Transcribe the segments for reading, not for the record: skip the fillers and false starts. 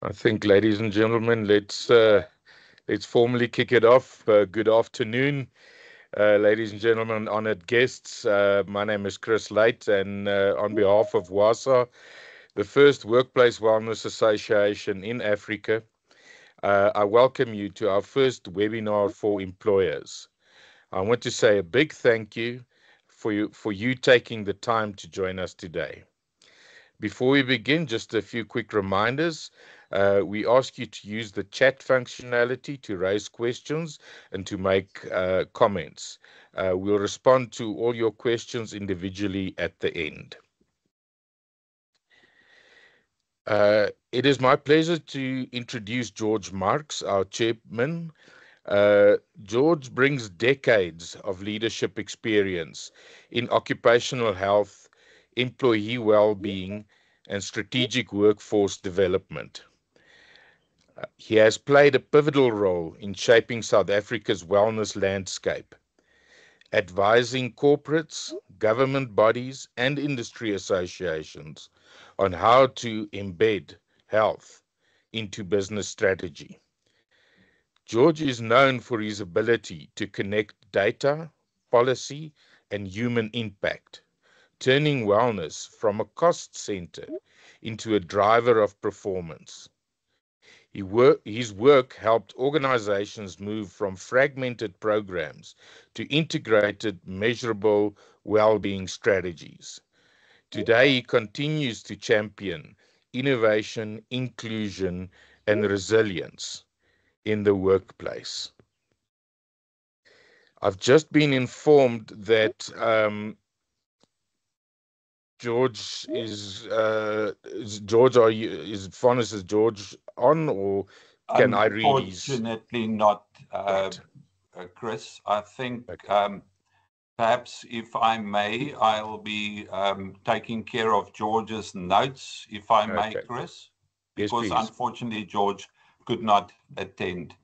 I think, ladies and gentlemen, let's formally kick it off. Good afternoon, ladies and gentlemen, honored guests. My name is Chris Late, and on behalf of WASA, the first workplace wellness association in Africa, I welcome you to our first webinar for employers. I want to say a big thank you for you taking the time to join us today. Before we begin, just a few quick reminders. We ask you to use the chat functionality to raise questions and to make comments. We'll respond to all your questions individually at the end. It is my pleasure to introduce George Marks, our chairman. George brings decades of leadership experience in occupational health, employee well-being, and strategic workforce development. He has played a pivotal role in shaping South Africa's wellness landscape, advising corporates, government bodies, and industry associations on how to embed health into business strategy. George is known for his ability to connect data, policy, and human impact, turning wellness from a cost center into a driver of performance. His work helped organizations move from fragmented programs to integrated, measurable well-being strategies. Today, he continues to champion innovation, inclusion, and resilience in the workplace. I've just been informed that George George, is Fonnis, is George on, or can I read his? Unfortunately not, Right. Chris. I think Okay. perhaps if I may, I'll be taking care of George's notes, if I may, Okay. Chris, Yes, because please. unfortunately George could not attend.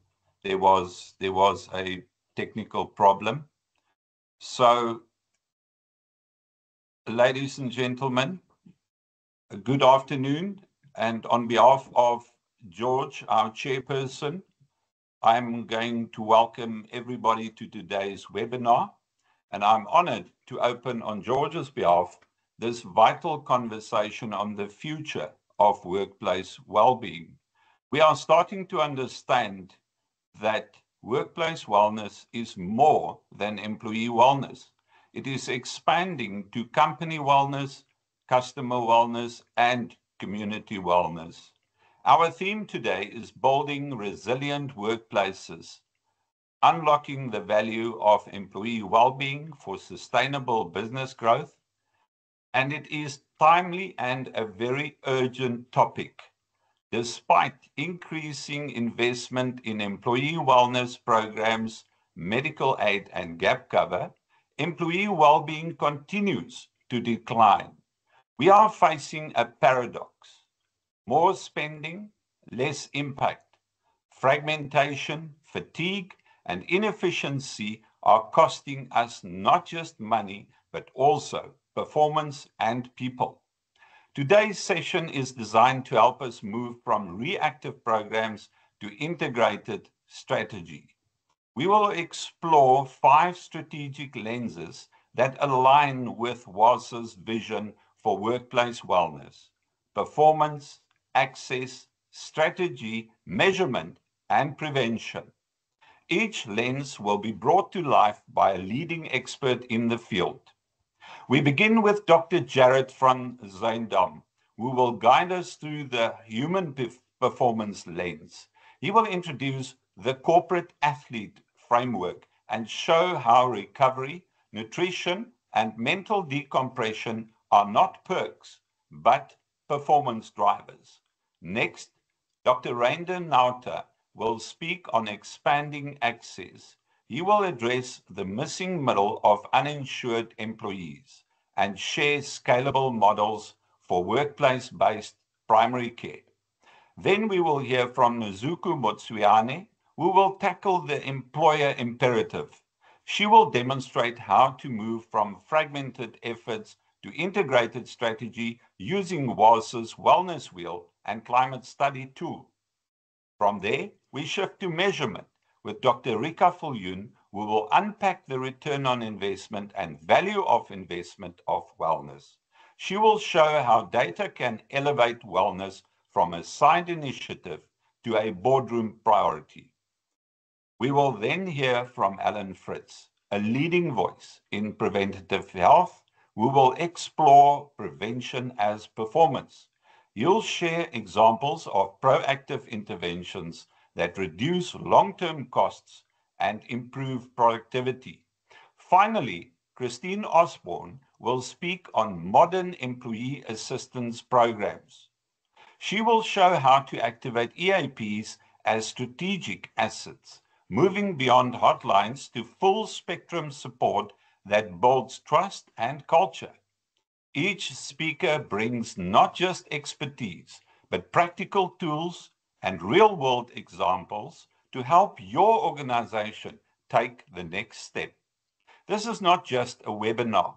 There was a technical problem. So, ladies and gentlemen, good afternoon. And on behalf of George, our chairperson, I'm going to welcome everybody to today's webinar, and I'm honored to open on George's behalf this vital conversation on the future of workplace well-being. We are starting to understand that workplace wellness is more than employee wellness. It is expanding to company wellness, customer wellness, and community wellness. Our theme today is building resilient workplaces, unlocking the value of employee well-being for sustainable business growth, and it is timely and a very urgent topic. Despite increasing investment in employee wellness programs, medical aid, and gap cover, employee well-being continues to decline. We are facing a paradox: more spending, less impact. Fragmentation, fatigue, and inefficiency are costing us not just money, but also performance and people. Today's session is designed to help us move from reactive programs to integrated strategy. We will explore 5 strategic lenses that align with WASA's vision for workplace wellness: performance, access, strategy, measurement, and prevention. Each lens will be brought to life by a leading expert in the field. We begin with Dr. Jared van Zyndam, who will guide us through the human performance lens. He will introduce the corporate athlete framework and show how recovery, nutrition, and mental decompression are not perks, but performance drivers. Next, Dr. Reinder Nauta will speak on expanding access. He will address the missing middle of uninsured employees and share scalable models for workplace-based primary care. Then we will hear from Nozuku Motsuyane, who will tackle the employer imperative. She will demonstrate how to move from fragmented efforts to integrated strategy using WAS's wellness wheel and climate study tool. From there, we shift to measurement with Dr. Rika Viljoen, who will unpack the return on investment and value of investment of wellness. She will show how data can elevate wellness from a side initiative to a boardroom priority. We will then hear from Alan Fritz, a leading voice in preventative health, who will explore prevention as performance. You'll share examples of proactive interventions that reduce long-term costs and improve productivity. Finally, Christine Osborne will speak on modern employee assistance programs. She will show how to activate EAPs as strategic assets, moving beyond hotlines to full spectrum support that builds trust and culture. Each speaker brings not just expertise, but practical tools and real-world examples to help your organization take the next step. This is not just a webinar.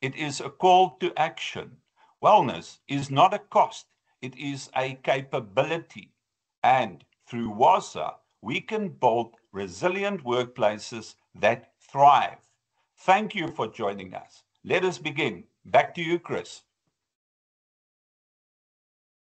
It is a call to action. Wellness is not a cost. It is a capability. And through WASA, we can build resilient workplaces that thrive. Thank you for joining us. Let us begin. Back to you, Chris.